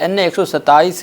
NA-127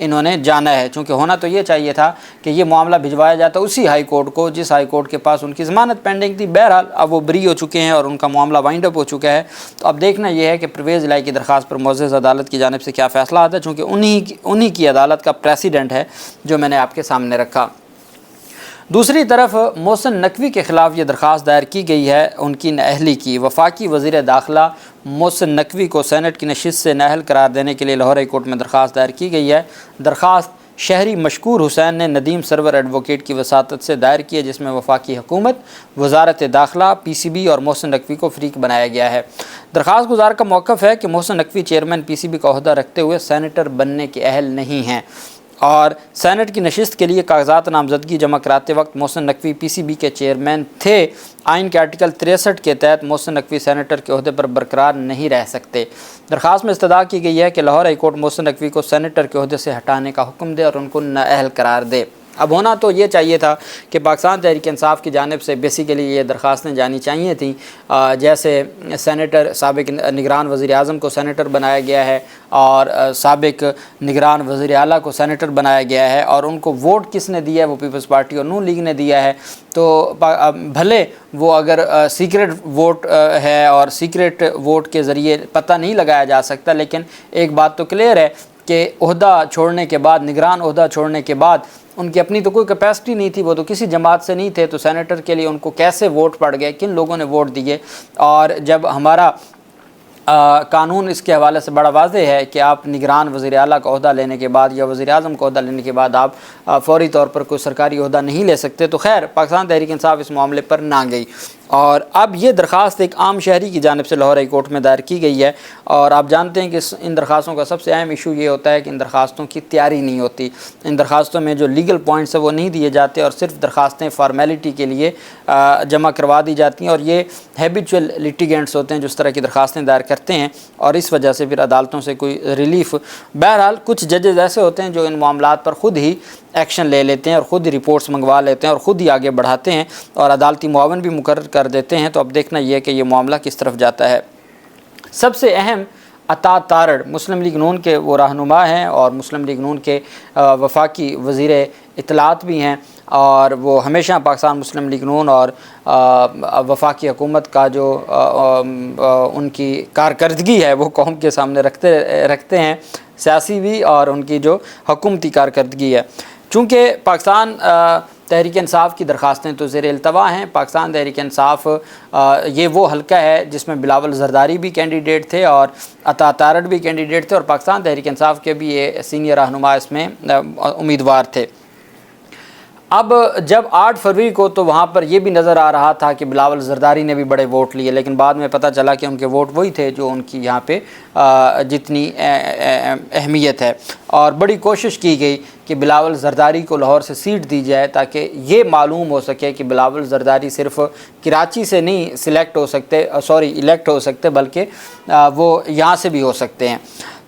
انہوں نے جانا ہے، چونکہ ہونا تو یہ چاہیے تھا کہ یہ معاملہ بھجوایا جاتا اسی ہائی کورٹ کو جس ہائی کورٹ کے پاس ان کی ضمانت پینڈنگ تھی۔ بہرحال اب وہ بری ہو چکے ہیں اور ان کا معاملہ وائنڈ اپ ہو چکا ہے۔ تو اب دیکھنا یہ ہے کہ پرویز الہی کی درخواست پر معزز عدالت کی جانب سے کیا فیصلہ آتا ہے، چونکہ انہی کی عدالت کا پریسیڈنٹ ہے جو میں نے آپ کے سامنے رکھا۔ دوسری طرف محسن نقوی کے خلاف یہ درخواست دائر کی گئی ہے ان کی نااہلی کی۔ وفاقی وزیر داخلہ محسن نقوی کو سینٹ کی نشست سے نااہل قرار دینے کے لیے لاہور ہائی کورٹ میں درخواست دائر کی گئی ہے۔ درخواست شہری مشکور حسین نے ندیم سرور ایڈوکیٹ کی وساطت سے دائر کی ہے، جس میں وفاقی حکومت، وزارت داخلہ، پی سی بی اور محسن نقوی کو فریق بنایا گیا ہے۔ درخواست گزار کا موقف ہے کہ Mohsin Naqvi chairman P C B کا عہدہ رکھتے ہوئے سینیٹر بننے کے اہل نہیں ہیں اور سینٹ کی نشست کے لیے کاغذات نامزدگی جمع کراتے وقت محسن نقوی پی سی بی کے چیئرمین تھے۔ آئین کے آرٹیکل 63 کے تحت محسن نقوی سینیٹر کے عہدے پر برقرار نہیں رہ سکتے۔ درخواست میں استدعا کی گئی ہے کہ لاہور ہائی کورٹ محسن نقوی کو سینیٹر کے عہدے سے ہٹانے کا حکم دے اور ان کو نااہل قرار دے۔ اب ہونا تو یہ چاہیے تھا کہ پاکستان تحریک انصاف کی جانب سے بیسیکلی یہ درخواستیں جانی چاہیے تھیں، جیسے سینیٹر سابق نگران وزیر اعظم کو سینیٹر بنایا گیا ہے اور سابق نگران وزیر اعلیٰ کو سینیٹر بنایا گیا ہے، اور ان کو ووٹ کس نے دیا ہے؟ وہ پیپلز پارٹی اور نون لیگ نے دیا ہے۔ تو بھلے وہ اگر سیکرٹ ووٹ ہے اور سیکرٹ ووٹ کے ذریعے پتہ نہیں لگایا جا سکتا، لیکن ایک بات تو کلیئر ہے کہ عہدہ چھوڑنے کے بعد، نگران عہدہ چھوڑنے کے بعد ان کی اپنی تو کوئی کیپیسٹی نہیں تھی، وہ تو کسی جماعت سے نہیں تھے، تو سینیٹر کے لیے ان کو کیسے ووٹ پڑ گئے، کن لوگوں نے ووٹ دیے؟ اور جب ہمارا قانون اس کے حوالے سے بڑا واضح ہے کہ آپ نگران وزیر اعلیٰ کا عہدہ لینے کے بعد یا وزیر اعظم کا عہدہ لینے کے بعد آپ فوری طور پر کوئی سرکاری عہدہ نہیں لے سکتے۔ تو خیر پاکستان تحریک انصاف اس معاملے پر نہ گئی، اور اب یہ درخواست ایک عام شہری کی جانب سے لاہور ہائی کورٹ میں دائر کی گئی ہے۔ اور آپ جانتے ہیں کہ ان درخواستوں کا سب سے اہم ایشو یہ ہوتا ہے کہ ان درخواستوں کی تیاری نہیں ہوتی، ان درخواستوں میں جو لیگل پوائنٹس ہیں وہ نہیں دیے جاتے اور صرف درخواستیں فارمیلٹی کے لیے جمع کروا دی جاتی ہیں، اور یہ ہیبیچول لیٹیگنٹس ہوتے ہیں جو اس طرح کی درخواستیں دائر کرتے ہیں، اور اس وجہ سے پھر عدالتوں سے کوئی ریلیف۔ بہرحال کچھ ججز ایسے ہوتے ہیں جو ان معاملات پر خود ہی ایکشن لے لیتے ہیں اور خود ہی رپورٹس منگوا لیتے ہیں اور خود ہی آگے بڑھاتے ہیں اور عدالتی معاون بھی مقرر کر دیتے ہیں۔ تو اب دیکھنا یہ ہے کہ یہ معاملہ کس طرف جاتا ہے۔ سب سے اہم عطا تارڑ مسلم لیگ نون کے وہ رہنما ہیں اور مسلم لیگ نون کے وفاقی وزیر اطلاعات بھی ہیں، اور وہ ہمیشہ پاکستان مسلم لیگ نون اور وفاقی حکومت کا جو ان کی کارکردگی ہے وہ قوم کے سامنے رکھتے ہیں، سیاسی بھی اور ان کی جو حکومتی کارکردگی ہے۔ چونکہ پاکستان تحریک انصاف کی درخواستیں تو زیر التوا ہیں۔ پاکستان تحریک انصاف یہ وہ حلقہ ہے جس میں بلاول زرداری بھی کینڈیڈیٹ تھے اور عطا تارڑ بھی کینڈیڈیٹ تھے، اور پاکستان تحریک انصاف کے بھی یہ سینئر رہنما اس میں امیدوار تھے۔ اب جب 8 فروری کو تو وہاں پر یہ بھی نظر آ رہا تھا کہ بلاول زرداری نے بھی بڑے ووٹ لیے، لیکن بعد میں پتہ چلا کہ ان کے ووٹ وہی تھے جو ان کی یہاں پہ جتنی اہمیت ہے، اور بڑی کوشش کی گئی کہ بلاول زرداری کو لاہور سے سیٹ دی جائے تاکہ یہ معلوم ہو سکے کہ بلاول زرداری صرف کراچی سے نہیں الیکٹ ہو سکتے بلکہ وہ یہاں سے بھی ہو سکتے ہیں۔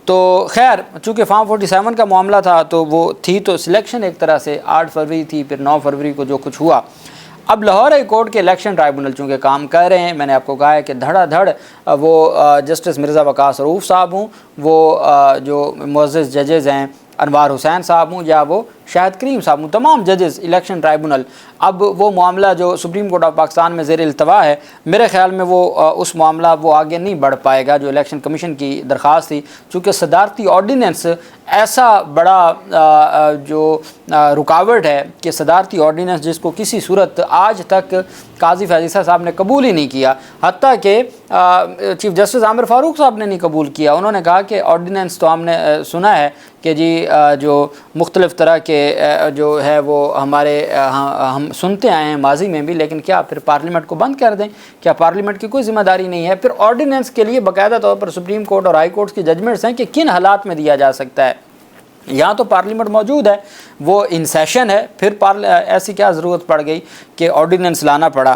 تو خیر چونکہ فارم 47 کا معاملہ تھا تو وہ تھی تو سلیکشن ایک طرح سے 8 فروری تھی، پھر 9 فروری کو جو کچھ ہوا۔ اب لاہور ہائی کورٹ کے الیکشن ٹرائبونل چونکہ کام کر رہے ہیں، میں نے آپ کو کہا ہے کہ دھڑا دھڑ وہ جسٹس مرزا وقاص رؤوف صاحب ہوں، وہ جو معزز ججز ہیں انوار حسین صاحب ہوں یا وہ شاہد کریم صاحب ہوں، تمام ججز الیکشن ٹرائبونل، اب وہ معاملہ جو سپریم کورٹ آف پاکستان میں زیر التوا ہے، میرے خیال میں وہ اس معاملہ وہ آگے نہیں بڑھ پائے گا جو الیکشن کمیشن کی درخواست تھی، چونکہ صدارتی آرڈیننس ایسا بڑا جو رکاوٹ ہے کہ صدارتی آرڈیننس جس کو کسی صورت آج تک قاضی فیض عیسیٰ صاحب نے قبول ہی نہیں کیا، حتیٰ کہ چیف جسٹس عامر فاروق صاحب نے نہیں قبول کیا۔ انہوں نے کہا کہ آرڈیننس تو ہم نے سنا ہے کہ جی جو مختلف طرح کے جو ہے وہ ہم سنتے آئے ہیں ماضی میں بھی، لیکن کیا پھر پارلیمنٹ کو بند کر دیں؟ کیا پارلیمنٹ کی کوئی ذمہ داری نہیں ہے؟ پھر آرڈیننس کے لیے باقاعدہ طور پر سپریم کورٹ اور ہائی کورٹ کی ججمنٹس ہیں کہ کن حالات میں دیا جا سکتا ہے۔ یہاں تو پارلیمنٹ موجود ہے، وہ ان سیشن ہے، پھر ایسی کیا ضرورت پڑ گئی کہ آرڈیننس لانا پڑا؟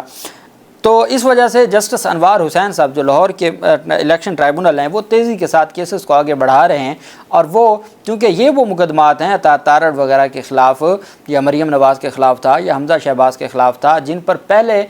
تو اس وجہ سے جسٹس انوار حسین صاحب جو لاہور کے الیکشن ٹرائبونل ہیں وہ تیزی کے ساتھ کیسز کو آگے بڑھا رہے ہیں، اور وہ چونکہ یہ وہ مقدمات ہیں عطا تارڑ وغیرہ کے خلاف، یا مریم نواز کے خلاف تھا، یا حمزہ شہباز کے خلاف تھا، جن پر پہلے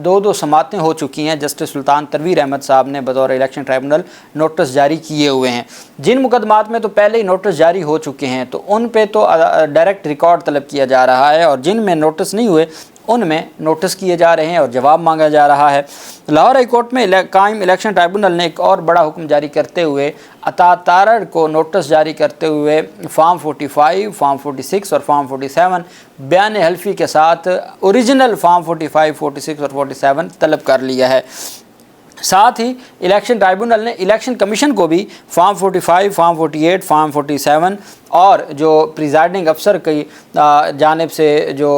دو سماعتیں ہو چکی ہیں، جسٹس سلطان تنویر احمد صاحب نے بطور الیکشن ٹرائبونل نوٹس جاری کیے ہوئے ہیں۔ جن مقدمات میں تو پہلے ہی نوٹس جاری ہو چکے ہیں تو ان پہ تو ڈائریکٹ ریکارڈ طلب کیا جا رہا ہے، اور جن میں نوٹس نہیں ہوئے ان میں نوٹس کیے جا رہے ہیں اور جواب مانگا جا رہا ہے۔ لاہور ہائی کورٹ میں قائم الیکشن ٹرائبونل نے ایک اور بڑا حکم جاری کرتے ہوئے عطا تارڑ کو نوٹس جاری کرتے ہوئے فارم 45، فارم 46 اور فارم 47 بیان حلفی کے ساتھ اوریجنل فارم 45، 46 اور 47 طلب کر لیا ہے۔ ساتھ ہی الیکشن ٹرائبونل نے الیکشن کمیشن کو بھی فارم 45، فارم 48، فارم 47 اور جو پریزائڈنگ افسر کی جانب سے جو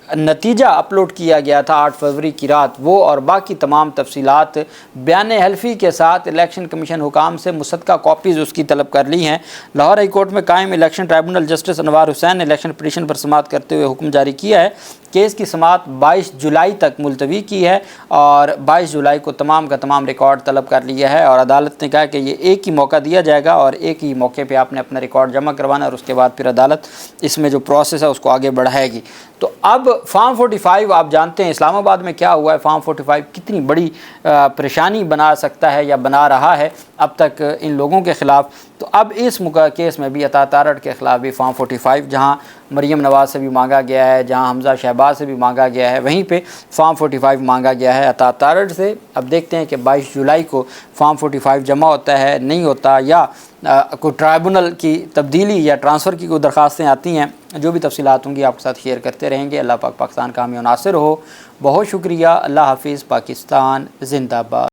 نتیجہ اپلوڈ کیا گیا تھا 8 فروری کی رات، وہ اور باقی تمام تفصیلات بیان حلفی کے ساتھ الیکشن کمیشن حکام سے مصدقہ کاپیز اس کی طلب کر لی ہیں۔ لاہور ہائی کورٹ میں قائم الیکشن ٹرائبونل جسٹس انوار حسین نے الیکشن پٹیشن پر سماعت کرتے ہوئے حکم جاری کیا ہے۔ کیس کی سماعت 22 جولائی تک ملتوی کی ہے، اور 22 جولائی کو تمام کا تمام ریکارڈ طلب کر لیا ہے، اور عدالت نے کہا کہ یہ ایک ہی موقع دیا جائے گا اور ایک ہی موقع پہ آپ نے اپنا ریکارڈ جمع کروانا، اور اس کے بعد پھر عدالت اس میں جو پروسیس ہے اس کو آگے بڑھائے گی۔ تو اب فارم 45 آپ جانتے ہیں اسلام آباد میں کیا ہوا ہے، فارم 45 کتنی بڑی پریشانی بنا سکتا ہے یا بنا رہا ہے اب تک ان لوگوں کے خلاف۔ تو اب اس کیس میں بھی عطا تارڑ کے خلاف بھی فارم 45 جہاں مریم نواز سے بھی مانگا گیا ہے، جہاں حمزہ شہباز سے بھی مانگا گیا ہے، وہیں پہ فارم 45 مانگا گیا ہے عطا تارڑ سے۔ اب دیکھتے ہیں کہ 22 جولائی کو فارم 45 جمع ہوتا ہے نہیں ہوتا، یا کوئی ٹرائبونل کی تبدیلی یا ٹرانسفر کی کوئی درخواستیں آتی ہیں۔ جو بھی تفصیلات ہوں گی آپ کے ساتھ شیئر کرتے رہیں گے۔ اللہ پاک پاکستان کا حامی و ناصر ہو۔ بہت شکریہ۔ اللہ حافظ۔ پاکستان زندہ باد۔